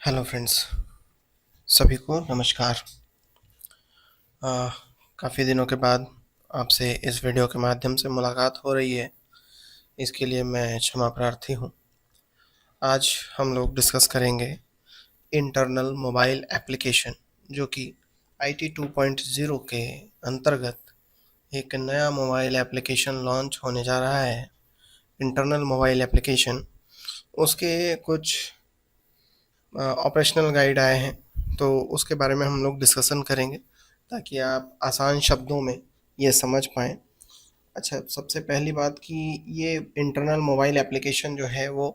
Hello friends, सभी को नमस्कार। काफ़ी दिनों के बाद आपसे इस वीडियो के माध्यम से मुलाकात हो रही है, इसके लिए मैं क्षमा प्रार्थी हूँ। आज हम लोग डिस्कस करेंगे इंटरनल मोबाइल एप्लीकेशन, जो कि आईटी 2.0 के अंतर्गत एक नया मोबाइल एप्लीकेशन लॉन्च होने जा रहा है। इंटरनल मोबाइल एप्लीकेशन, उसके कुछ ऑपरेशनल गाइड आए हैं, तो उसके बारे में हम लोग डिस्कशन करेंगे ताकि आप आसान शब्दों में ये समझ पाएँ। अच्छा, सबसे पहली बात कि ये इंटरनल मोबाइल एप्लीकेशन जो है वो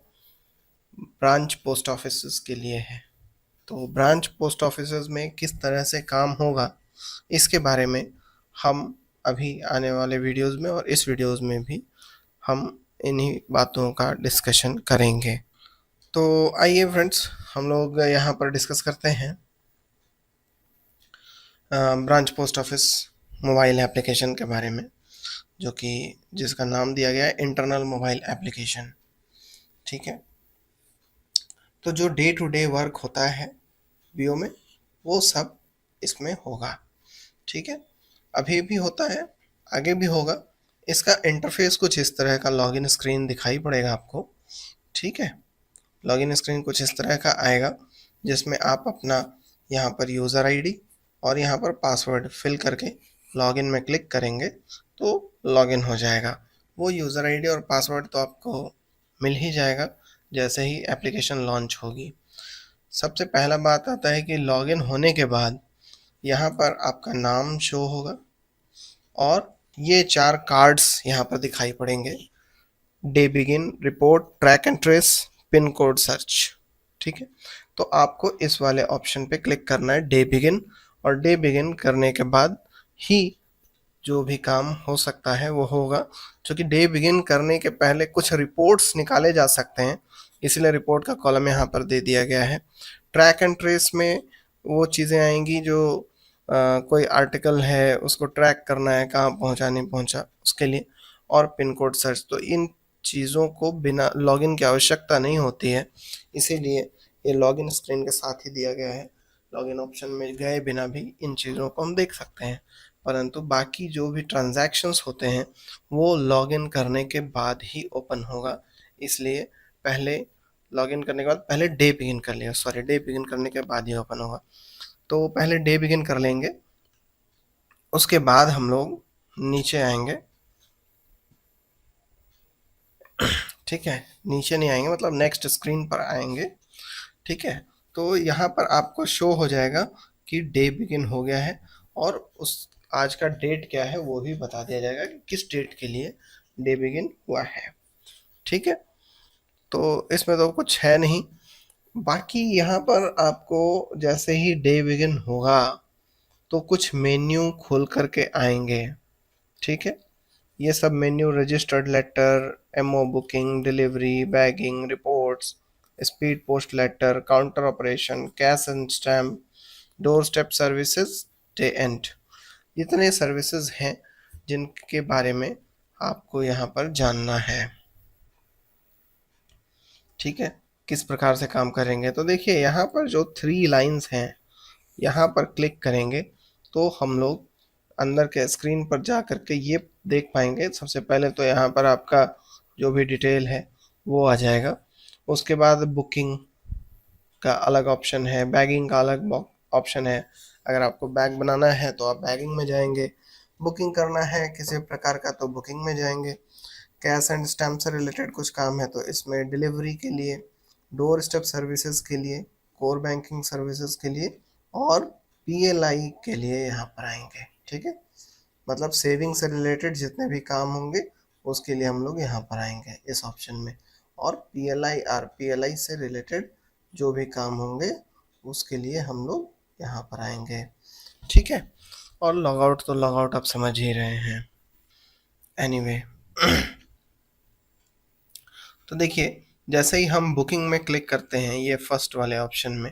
ब्रांच पोस्ट ऑफिसेस के लिए है। तो ब्रांच पोस्ट ऑफिसेस में किस तरह से काम होगा, इसके बारे में हम अभी आने वाले वीडियोस में और इस वीडियोस में भी हम इन्हीं बातों का डिस्कशन करेंगे। तो आइए फ्रेंड्स, हम लोग यहाँ पर डिस्कस करते हैं branch post office mobile application के बारे में, जो कि जिसका नाम दिया गया है इंटरनल मोबाइल एप्लीकेशन। ठीक है, तो जो डे टू डे वर्क होता है बीओ में, वो सब इसमें होगा। ठीक है, अभी भी होता है, आगे भी होगा। इसका इंटरफेस कुछ इस तरह का लॉगिन स्क्रीन दिखाई पड़ेगा आपको। ठीक है, लॉगिन स्क्रीन कुछ इस तरह का आएगा, जिसमें आप अपना यहाँ पर यूज़र आईडी और यहाँ पर पासवर्ड फिल करके लॉगिन में क्लिक करेंगे तो लॉगिन हो जाएगा। वो यूज़र आईडी और पासवर्ड तो आपको मिल ही जाएगा जैसे ही एप्लीकेशन लॉन्च होगी। सबसे पहला बात आता है कि लॉगिन होने के बाद यहाँ पर आपका नाम शो होगा और ये 4 कार्ड्स यहाँ पर दिखाई पड़ेंगे: day begin, report, track and trace, pin code search. ठीक है, तो आपको इस वाले ऑप्शन पे क्लिक करना है, डे बिगिन, और डे बिगिन करने के बाद ही जो भी काम हो सकता है वो होगा। क्योंकि डे बिगिन करने के पहले कुछ रिपोर्ट्स निकाले जा सकते हैं, इसलिए रिपोर्ट का कॉलम यहाँ पर दे दिया गया है। ट्रैक एंड ट्रेस में वो चीज़ें आएंगी जो कोई आर्टिकल है उसको ट्रैक करना है, कहाँ पहुँचा नहीं पहुँचा, उसके लिए। और पिन कोड सर्च, तो इन चीज़ों को बिना लॉगिन की आवश्यकता नहीं होती है, इसीलिए ये लॉगिन स्क्रीन के साथ ही दिया गया है। लॉगिन ऑप्शन में गए बिना भी इन चीज़ों को हम देख सकते हैं, परंतु बाकी जो भी ट्रांजैक्शंस होते हैं वो लॉगिन करने के बाद ही ओपन होगा। इसलिए पहले लॉगिन करने के बाद पहले डे बिगिन कर लिया, सॉरी, डे बिगिन करने के बाद ही ओपन होगा। तो पहले डे बिगिन कर लेंगे, उसके बाद हम लोग नीचे आएंगे। ठीक है, नीचे नहीं आएंगे, मतलब नेक्स्ट स्क्रीन पर आएंगे। ठीक है, तो यहाँ पर आपको शो हो जाएगा कि डे बिगिन हो गया है, और उस आज का डेट क्या है वो भी बता दिया जाएगा कि किस डेट के लिए डे बिगिन हुआ है। ठीक है, तो इसमें तो कुछ है नहीं। बाकी यहाँ पर आपको जैसे ही डे बिगिन होगा तो कुछ मेन्यू खुल करके आएंगे। ठीक है, ये सब menu: registered letter, MO booking, delivery, bagging, reports, speed post letter, counter operation, cash and stamp, door step services, day end. इतने सर्विसेज हैं जिनके बारे में आपको यहाँ पर जानना है। ठीक है, किस प्रकार से काम करेंगे, तो देखिए यहाँ पर जो 3 लाइंस हैं, यहाँ पर क्लिक करेंगे तो हम लोग अंदर के स्क्रीन पर जा करके ये देख पाएंगे। सबसे पहले तो यहाँ पर आपका जो भी डिटेल है वो आ जाएगा। उसके बाद बुकिंग का अलग ऑप्शन है, बैगिंग का अलग ऑप्शन है। अगर आपको बैग बनाना है तो आप बैगिंग में जाएंगे, बुकिंग करना है किसी प्रकार का तो बुकिंग में जाएंगे, कैश एंड स्टैम्प से रिलेटेड कुछ काम है तो इसमें, डिलीवरी के लिए, डोर स्टेप सर्विसेज के लिए, कोर बैंकिंग सर्विसेज के लिए, और पीएलआई के लिए यहाँ पर आएंगे। ठीक है, मतलब सेविंग से रिलेटेड जितने भी काम होंगे उसके लिए हम लोग यहाँ पर आएंगे इस ऑप्शन में, और पीएलआई आरपीएलआई से रिलेटेड जो भी काम होंगे उसके लिए हम लोग यहाँ पर आएंगे। ठीक है, और लॉगआउट तो लॉगआउट आप समझ ही रहे हैं। एनीवे तो देखिए, जैसे ही हम बुकिंग में क्लिक करते हैं, ये फर्स्ट वाले ऑप्शन में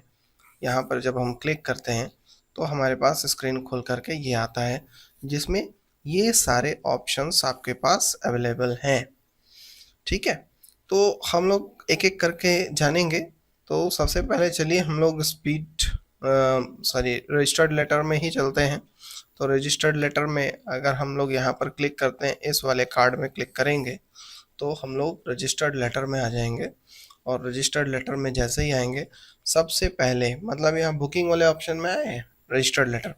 यहाँ पर जब हम क्लिक करते हैं तो हमारे पास स्क्रीन खोल करके ये आता है, जिसमें ये सारे ऑप्शंस आपके पास अवेलेबल हैं। ठीक है, तो हम लोग एक एक करके जानेंगे तो सबसे पहले चलिए हम लोग रजिस्टर्ड लेटर में ही चलते हैं। तो रजिस्टर्ड लेटर में अगर हम लोग यहाँ पर क्लिक करते हैं, इस वाले कार्ड में क्लिक करेंगे तो हम लोग रजिस्टर्ड लेटर में आ जाएंगे। और रजिस्टर्ड लेटर में जैसे ही आएंगे, सबसे पहले मतलब यहाँ बुकिंग वाले ऑप्शन में आए हैं रजिस्टर्ड लेटर,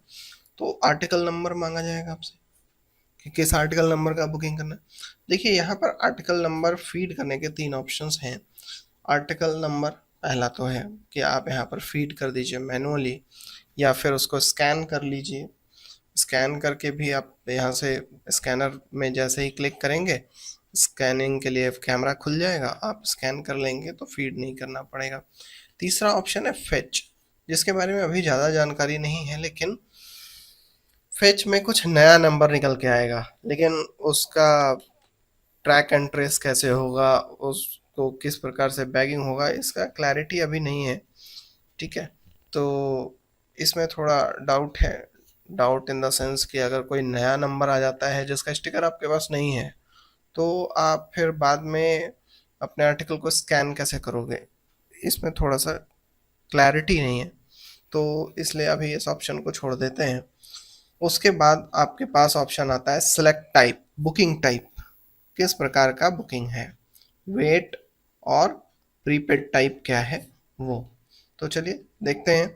तो आर्टिकल नंबर मांगा जाएगा आपसे कि किस आर्टिकल नंबर का बुकिंग करना है। देखिए यहाँ पर आर्टिकल नंबर फीड करने के 3 ऑप्शंस हैं। आर्टिकल नंबर पहला तो है कि आप यहाँ पर फीड कर दीजिए मैनुअली, या फिर उसको स्कैन कर लीजिए। स्कैन करके भी आप यहाँ से स्कैनर में जैसे ही क्लिक करेंगे, स्कैनिंग के लिए कैमरा खुल जाएगा, आप स्कैन कर लेंगे तो फीड नहीं करना पड़ेगा। तीसरा ऑप्शन है फेच, जिसके बारे में अभी ज़्यादा जानकारी नहीं है, लेकिन फेच में कुछ नया नंबर निकल के आएगा, लेकिन उसका ट्रैक एंड ट्रेस कैसे होगा, उसको किस प्रकार से बैगिंग होगा, इसका क्लैरिटी अभी नहीं है। ठीक है, तो इसमें थोड़ा डाउट है। डाउट इन द सेंस कि अगर कोई नया नंबर आ जाता है जिसका स्टिकर आपके पास नहीं है, तो आप फिर बाद में अपने आर्टिकल को स्कैन कैसे करोगे, इसमें थोड़ा सा क्लैरिटी नहीं है, तो इसलिए अभी इस ऑप्शन को छोड़ देते हैं। उसके बाद आपके पास ऑप्शन आता है सिलेक्ट टाइप, बुकिंग टाइप, किस प्रकार का बुकिंग है, वेट और प्रीपेड टाइप क्या है वो। तो चलिए देखते हैं।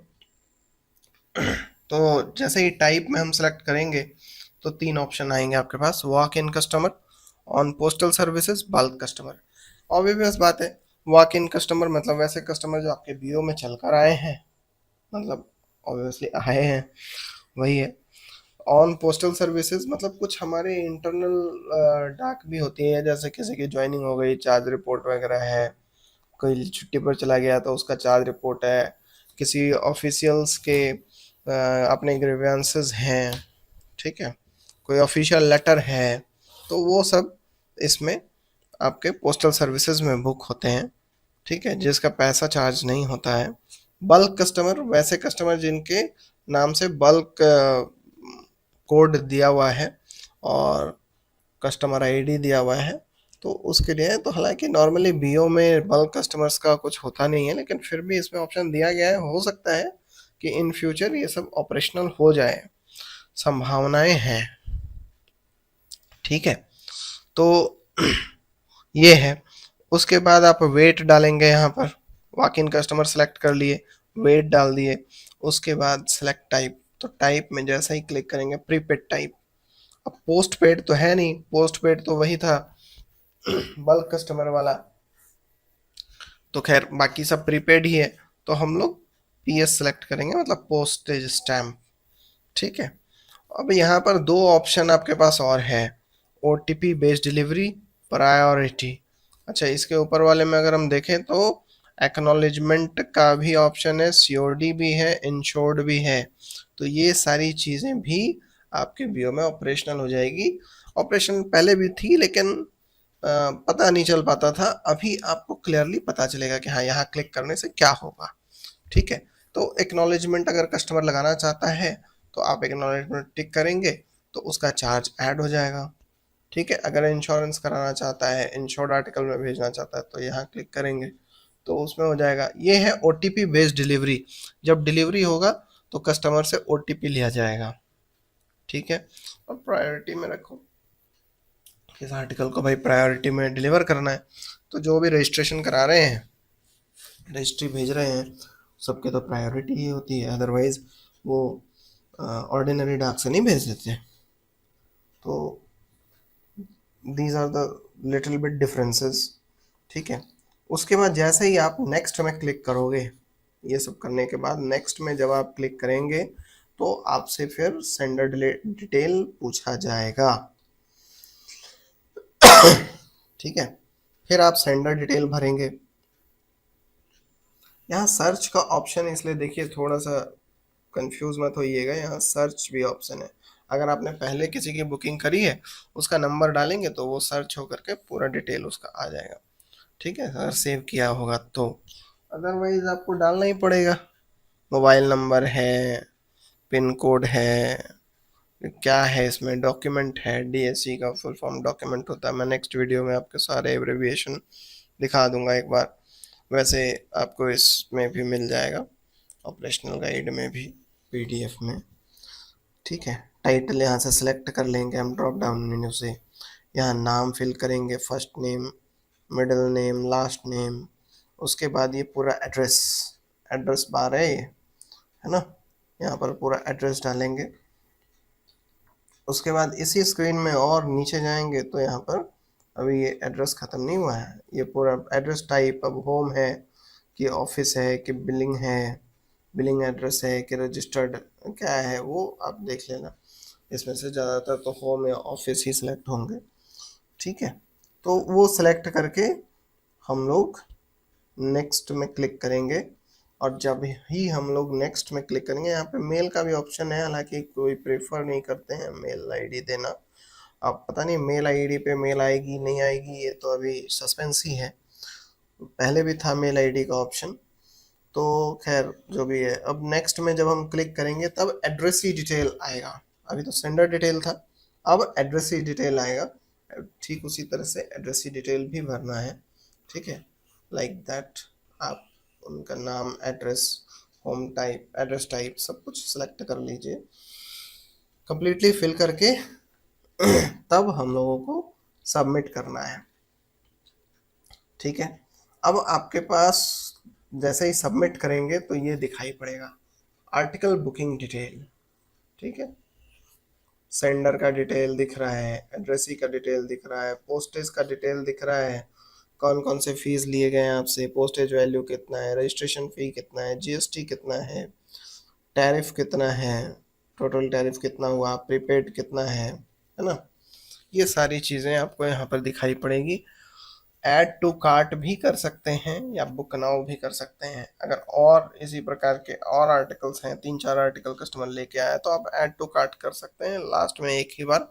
तो जैसे ही टाइप में हम सेलेक्ट करेंगे तो 3 ऑप्शन आएंगे आपके पास, walk in customer, on postal services, bulk customer. Obvious बात है, वॉक इन कस्टमर मतलब वैसे कस्टमर जो आपके बीओ में चलकर आए हैं, मतलब ऑब्वियसली आए हैं, वही है। ऑन पोस्टल सर्विसेज मतलब कुछ हमारे इंटरनल डाक भी होती है, जैसे किसी की ज्वाइनिंग हो गई, चार्ज रिपोर्ट वगैरह है, कोई छुट्टी पर चला गया तो उसका चार्ज रिपोर्ट है, किसी ऑफिशियल्स के अपने ग्रीवेंसेस हैं, ठीक है, कोई ऑफिशियल लेटर है, तो वो सब इसमें आपके पोस्टल सर्विसेज में बुक होते हैं। ठीक है, जिसका पैसा चार्ज नहीं होता है। बल्क कस्टमर वैसे कस्टमर जिनके नाम से बल्क कोड दिया हुआ है और कस्टमर आईडी दिया हुआ है, तो उसके लिए तो हालांकि नॉर्मली बीओ में बल्क कस्टमर्स का कुछ होता नहीं है, लेकिन फिर भी इसमें ऑप्शन दिया गया है, हो सकता है कि इन फ्यूचर ये सब ऑपरेशनल हो जाए, संभावनाएं हैं। ठीक है, तो ये है। उसके बाद आप वेट डालेंगे, यहाँ पर वॉक इन कस्टमर सेलेक्ट कर लिए, वेट डाल दिए। उसके बाद सेलेक्ट टाइप, तो टाइप में जैसा ही क्लिक करेंगे प्रीपेड टाइप। अब पोस्ट पेड तो है नहीं, पोस्ट पेड तो वही था बल्क कस्टमर वाला, तो खैर बाकी सब प्रीपेड ही है, तो हम लोग पीएस सेलेक्ट करेंगे, मतलब पोस्टेज स्टैम्प। ठीक है, अब यहाँ पर 2 ऑप्शन आपके पास और है, ओटीपी बेस्ड डिलीवरी, प्रायोरिटी। अच्छा, इसके ऊपर वाले में अगर हम देखें तो एक्नॉलेजमेंट का भी ऑप्शन है, सीओडी भी है, इंश्योर्ड भी है। तो ये सारी चीज़ें भी आपके बीओ में ऑपरेशनल हो जाएगी। ऑपरेशन पहले भी थी, लेकिन पता नहीं चल पाता था, अभी आपको क्लियरली पता चलेगा कि हाँ यहाँ क्लिक करने से क्या होगा। ठीक है, तो एक्नॉलेजमेंट अगर कस्टमर लगाना चाहता है तो आप एक्नॉलेजमेंट टिक करेंगे तो उसका चार्ज ऐड हो जाएगा। ठीक है, अगर इंश्योरेंस कराना चाहता है, इंश्योर्ड आर्टिकल में भेजना चाहता है, तो यहाँ क्लिक करेंगे तो उसमें हो जाएगा। ये है ओटीपी बेस्ड डिलीवरी, जब डिलीवरी होगा तो कस्टमर से ओटीपी लिया जाएगा। ठीक है, और प्रायोरिटी में रखो, किस आर्टिकल को भाई प्रायोरिटी में डिलीवर करना है, तो जो भी रजिस्ट्रेशन करा रहे हैं, रजिस्ट्री भेज रहे हैं, सबके तो प्रायोरिटी ही होती है, अदरवाइज वो ऑर्डिनरी डाक से नहीं भेज देते। तो these are the little bit differences. ठीक है, उसके बाद जैसे ही आप नेक्स्ट में क्लिक करोगे, ये सब करने के बाद नेक्स्ट में जब आप क्लिक करेंगे तो आपसे फिर सेंडर डिटेल पूछा जाएगा। ठीक है, फिर आप सेंडर डिटेल भरेंगे। यहाँ सर्च का ऑप्शन इसलिए देखिए थोड़ा सा कंफ्यूज मत होइएगा, यहाँ सर्च भी ऑप्शन है। अगर आपने पहले किसी की बुकिंग करी है, उसका नंबर डालेंगे तो वो सर्च होकर के पूरा डिटेल उसका आ जाएगा। ठीक है, अगर सेव किया होगा तो, अदरवाइज आपको डालना ही पड़ेगा। मोबाइल नंबर है, पिन कोड है, क्या है इसमें, डॉक्यूमेंट है, डीएससी का फुल फॉर्म डॉक्यूमेंट होता है, मैं नेक्स्ट वीडियो में आपके सारे एब्रिविएशन दिखा दूंगा एक बार। वैसे आपको इसमें भी मिल जाएगा, ऑपरेशनल गाइड में भी, पीडीएफ में। ठीक है, टाइटल यहाँ से सिलेक्ट कर लेंगे हम ड्रॉप डाउन मेन्यू से। यहाँ नाम फिल करेंगे, first name, middle name, last name. उसके बाद ये पूरा एड्रेस, एड्रेस बार है ये, है ना, यहाँ पर पूरा एड्रेस डालेंगे। उसके बाद इसी स्क्रीन में और नीचे जाएंगे तो यहाँ पर अभी ये एड्रेस ख़त्म नहीं हुआ है, ये पूरा एड्रेस टाइप अब होम है कि ऑफिस है कि बिलिंग है, बिलिंग एड्रेस है कि रजिस्टर्ड क्या है, वो आप देख लेना। इसमें से ज़्यादातर तो होम या ऑफिस ही सिलेक्ट होंगे। ठीक है, तो वो सिलेक्ट करके हम लोग नेक्स्ट में क्लिक करेंगे। और जब ही हम लोग नेक्स्ट में क्लिक करेंगे, यहाँ पे मेल का भी ऑप्शन है, हालांकि कोई प्रेफर नहीं करते हैं मेल आईडी देना। अब पता नहीं मेल आईडी पे मेल आएगी नहीं आएगी, ये तो अभी सस्पेंस ही है। पहले भी था मेल आईडी का ऑप्शन, तो खैर जो भी है। अब नेक्स्ट में जब हम क्लिक करेंगे तब एड्रेस ही डिटेल आएगा, अभी तो सेंडर डिटेल था, अब एड्रेस ही डिटेल आएगा। ठीक उसी तरह से एड्रेस ही डिटेल भी भरना है। ठीक है, लाइक दैट। आप उनका नाम, address, home type, address type सब कुछ सेलेक्ट कर लीजिए, कंप्लीटली फिल करके तब हम लोगों को सबमिट करना है। ठीक है, अब आपके पास जैसे ही सबमिट करेंगे तो ये दिखाई पड़ेगा आर्टिकल बुकिंग डिटेल। ठीक है, सेंडर का डिटेल दिख रहा है, एड्रेसी का डिटेल दिख रहा है, पोस्टेज का डिटेल दिख रहा है, कौन कौन से फीस लिए गए हैं आपसे, पोस्टेज वैल्यू कितना है, रजिस्ट्रेशन फ़ी कितना है, जीएसटी कितना है, टैरिफ कितना है, टोटल टैरिफ कितना हुआ, प्रीपेड कितना है ना, ये सारी चीज़ें आपको यहाँ पर दिखाई पड़ेगी। ऐड टू कार्ट भी कर सकते हैं या बुक नाउ भी कर सकते हैं। अगर और इसी प्रकार के और आर्टिकल्स हैं, 3-4 आर्टिकल कस्टमर लेके आया तो आप ऐड टू कार्ट कर सकते हैं। लास्ट में एक ही बार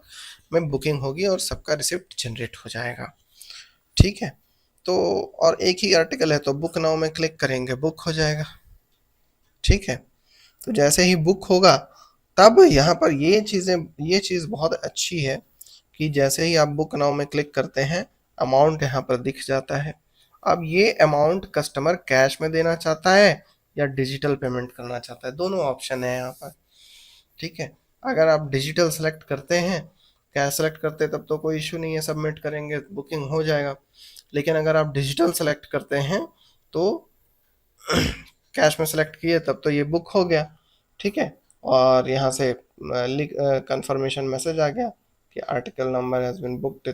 में बुकिंग होगी और सबका रिसिप्ट जनरेट हो जाएगा। ठीक है, तो और एक ही आर्टिकल है तो बुक नाउ में क्लिक करेंगे, बुक हो जाएगा। ठीक है, तो जैसे ही बुक होगा तब यहाँ पर ये चीज़ बहुत अच्छी है कि जैसे ही आप बुक नाउ में क्लिक करते हैं, अमाउंट यहाँ पर दिख जाता है। अब ये अमाउंट कस्टमर कैश में देना चाहता है या डिजिटल पेमेंट करना चाहता है, दोनों ऑप्शन है यहाँ पर। ठीक है, अगर आप डिजिटल सेलेक्ट करते हैं, कैश सेलेक्ट करते हैं, तब तो कोई इशू नहीं है, सबमिट करेंगे बुकिंग हो जाएगा। लेकिन अगर आप डिजिटल सेलेक्ट करते हैं तो कैश में सेलेक्ट किए तब तो ये बुक हो गया। ठीक है, और यहाँ से कंफर्मेशन मैसेज आ गया कि article number has been booked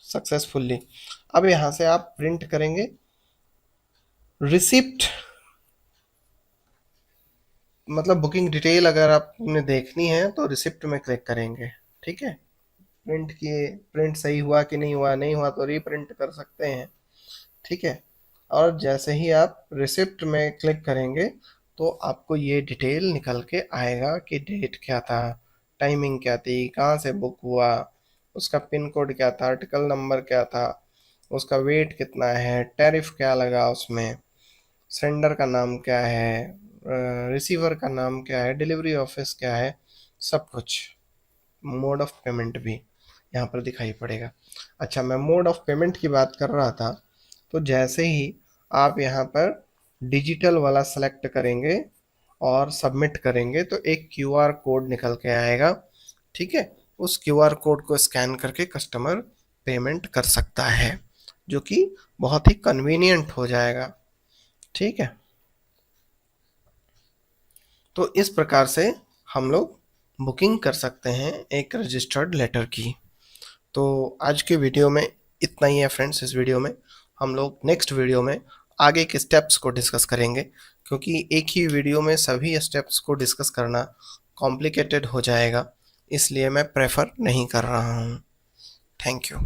successfully. अब यहाँ से आप प्रिंट करेंगे रिसिप्ट, मतलब बुकिंग डिटेल अगर आपने देखनी है तो रिसिप्ट में क्लिक करेंगे। ठीक है, प्रिंट किए, प्रिंट सही हुआ कि नहीं हुआ, नहीं हुआ तो रीप्रिंट कर सकते हैं। ठीक है, और जैसे ही आप रिसिप्ट में क्लिक करेंगे तो आपको ये डिटेल निकल के आएगा कि डेट क्या था, टाइमिंग क्या थी, कहाँ से बुक हुआ, उसका पिन कोड क्या था, आर्टिकल नंबर क्या था, उसका वेट कितना है, टैरिफ क्या लगा उसमें, सेंडर का नाम क्या है, रिसीवर का नाम क्या है, डिलीवरी ऑफिस क्या है, सब कुछ। मोड ऑफ पेमेंट भी यहाँ पर दिखाई पड़ेगा। अच्छा, मैं मोड ऑफ पेमेंट की बात कर रहा था, तो जैसे ही आप यहाँ पर डिजिटल वाला सेलेक्ट करेंगे और सबमिट करेंगे तो एक क्यूआर कोड निकल के आएगा। ठीक है, उस क्यूआर कोड को स्कैन करके कस्टमर पेमेंट कर सकता है, जो कि बहुत ही कन्वीनियंट हो जाएगा। ठीक है, तो इस प्रकार से हम लोग बुकिंग कर सकते हैं एक रजिस्टर्ड लेटर की। तो आज के वीडियो में इतना ही है फ्रेंड्स। इस वीडियो में हम लोग नेक्स्ट वीडियो में आगे के स्टेप्स को डिस्कस करेंगे, क्योंकि एक ही वीडियो में सभी स्टेप्स को डिस्कस करना कॉम्प्लिकेटेड हो जाएगा, इसलिए मैं प्रेफर नहीं कर रहा हूँ। Thank you.